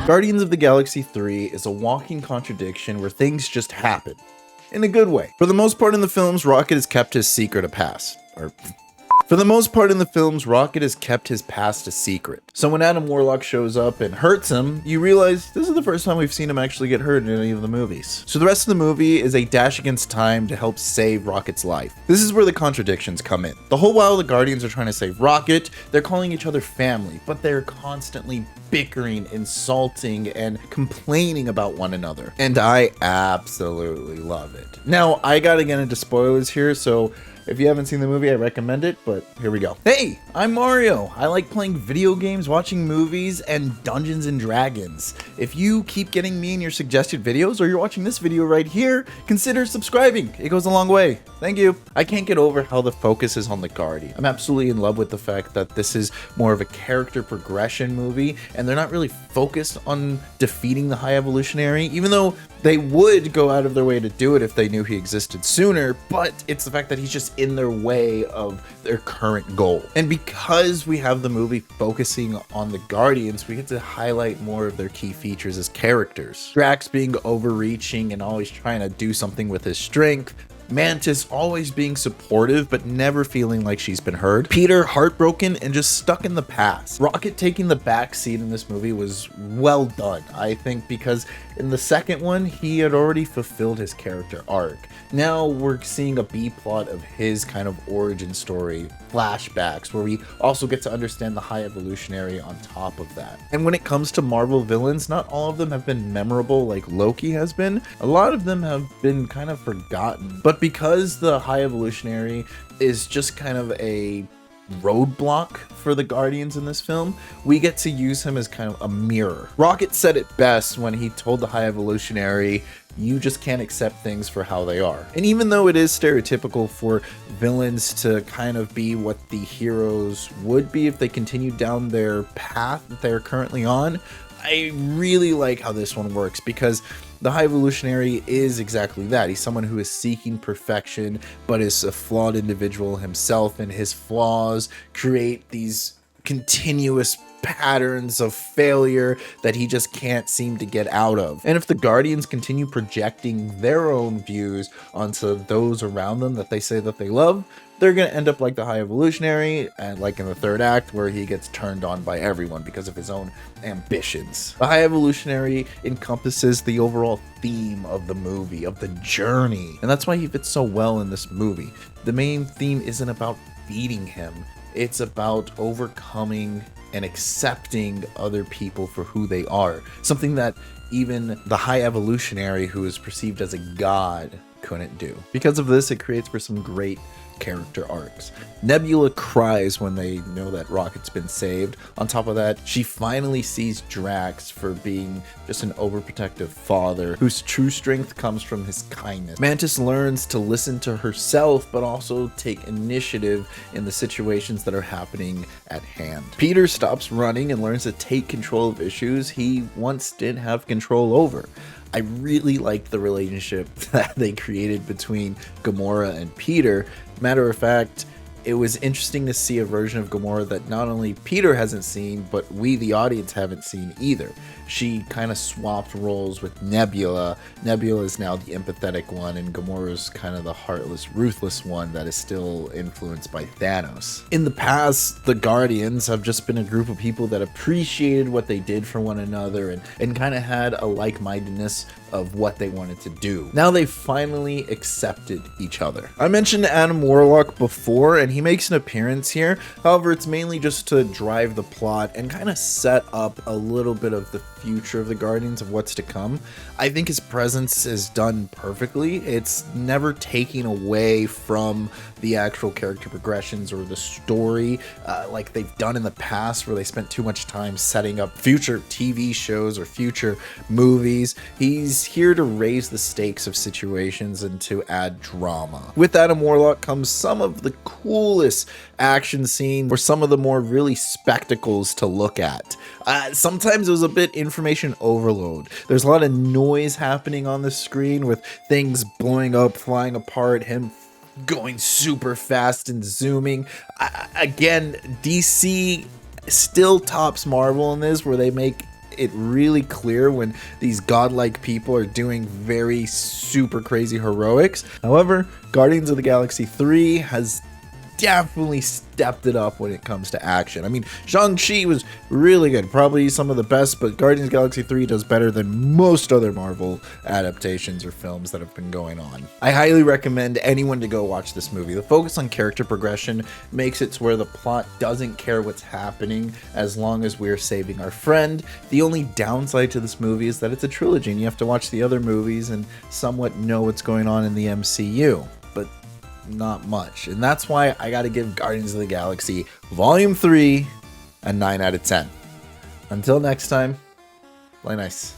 Guardians of the Galaxy 3 is a walking contradiction where things just happen. In a good way. For the most part in the films, Rocket has kept his secret a past. For the most part in the films, Rocket has kept his past a secret. So when Adam Warlock shows up and hurts him, you realize this is the first time we've seen him actually get hurt in any of the movies. So the rest of the movie is a dash against time to help save Rocket's life. This is where the contradictions come in. The whole while the Guardians are trying to save Rocket, they're calling each other family, but they're constantly bickering, insulting, and complaining about one another. And I absolutely love it. Now, I gotta get into spoilers here, so if you haven't seen the movie, I recommend it, but here we go. Hey, I'm Mario. I like playing video games, watching movies, and Dungeons and Dragons. If you keep getting me in your suggested videos, or you're watching this video right here, consider subscribing. It goes a long way. Thank you. I can't get over how the focus is on the Guardian. I'm absolutely in love with the fact that this is more of a character progression movie, and they're not really focused on defeating the High Evolutionary, even though they would go out of their way to do it if they knew he existed sooner, but it's the fact that he's just in their way of their current goal. And because we have the movie focusing on the Guardians, we get to highlight more of their key features as characters. Drax being overreaching and always trying to do something with his strength. Mantis always being supportive but never feeling like she's been heard. Peter heartbroken and just stuck in the past. Rocket taking the back seat in this movie was well done, I think, because in the second one he had already fulfilled his character arc. Now we're seeing a B-plot of his kind of origin story, flashbacks, where we also get to understand the High Evolutionary on top of that. And when it comes to Marvel villains, not all of them have been memorable like Loki has been. A lot of them have been kind of forgotten. But because the High Evolutionary is just kind of a roadblock for the Guardians in this film, we get to use him as kind of a mirror. Rocket said it best when he told the High Evolutionary, "You just can't accept things for how they are." And even though it is stereotypical for villains to kind of be what the heroes would be if they continued down their path that they're currently on, I really like how this one works, because the High Evolutionary is exactly that. He's someone who is seeking perfection, but is a flawed individual himself, and his flaws create these continuous patterns of failure that he just can't seem to get out of. And if the Guardians continue projecting their own views onto those around them that they say that they love, they're going to end up like the High Evolutionary, and like in the third act where he gets turned on by everyone because of his own ambitions. The High Evolutionary encompasses the overall theme of the movie, of the journey, and that's why he fits so well in this movie. The main theme isn't about beating him, it's about overcoming and accepting other people for who they are. Something that even the High Evolutionary, who is perceived as a god, couldn't do. Because of this, it creates for some great character arcs. Nebula cries when they know that Rocket's been saved. On top of that, she finally sees Drax for being just an overprotective father whose true strength comes from his kindness. Mantis learns to listen to herself, but also take initiative in the situations that are happening at hand. Peter stops running and learns to take control of issues he once didn't have control over. I really liked the relationship that they created between Gamora and Peter. Matter of fact, it was interesting to see a version of Gamora that not only Peter hasn't seen, but we, the audience, haven't seen either. She kind of swapped roles with Nebula. Nebula is now the empathetic one, and Gamora's kind of the heartless, ruthless one that is still influenced by Thanos. In the past, the Guardians have just been a group of people that appreciated what they did for one another and kind of had a like-mindedness of what they wanted to do. Now they finally accepted each other. I mentioned Adam Warlock before, and he makes an appearance here. However, it's mainly just to drive the plot and kind of set up a little bit of the future of the Guardians, of what's to come. I think his presence is done perfectly. It's never taking away from the actual character progressions or the story like they've done in the past, where they spent too much time setting up future TV shows or future movies. He's here to raise the stakes of situations and to add drama. With Adam Warlock comes some of the coolest action scenes, or some of the more really spectacles to look at. Sometimes it was a bit information overload. There's a lot of noise happening on the screen with things blowing up, flying apart, him going super fast and zooming. Again, DC still tops Marvel in this, where they make it really clear when these godlike people are doing very super crazy heroics. However, Guardians of the Galaxy 3 has definitely stepped it up when it comes to action. I mean, Shang-Chi was really good, probably some of the best, but Guardians of the Galaxy 3 does better than most other Marvel adaptations or films that have been going on. I highly recommend anyone to go watch this movie. The focus on character progression makes it to where the plot doesn't care what's happening as long as we're saving our friend. The only downside to this movie is that it's a trilogy and you have to watch the other movies and somewhat know what's going on in the MCU. But not much, and that's why I gotta give Guardians of the Galaxy Volume 3 a 9 out of 10. Until next time, play nice.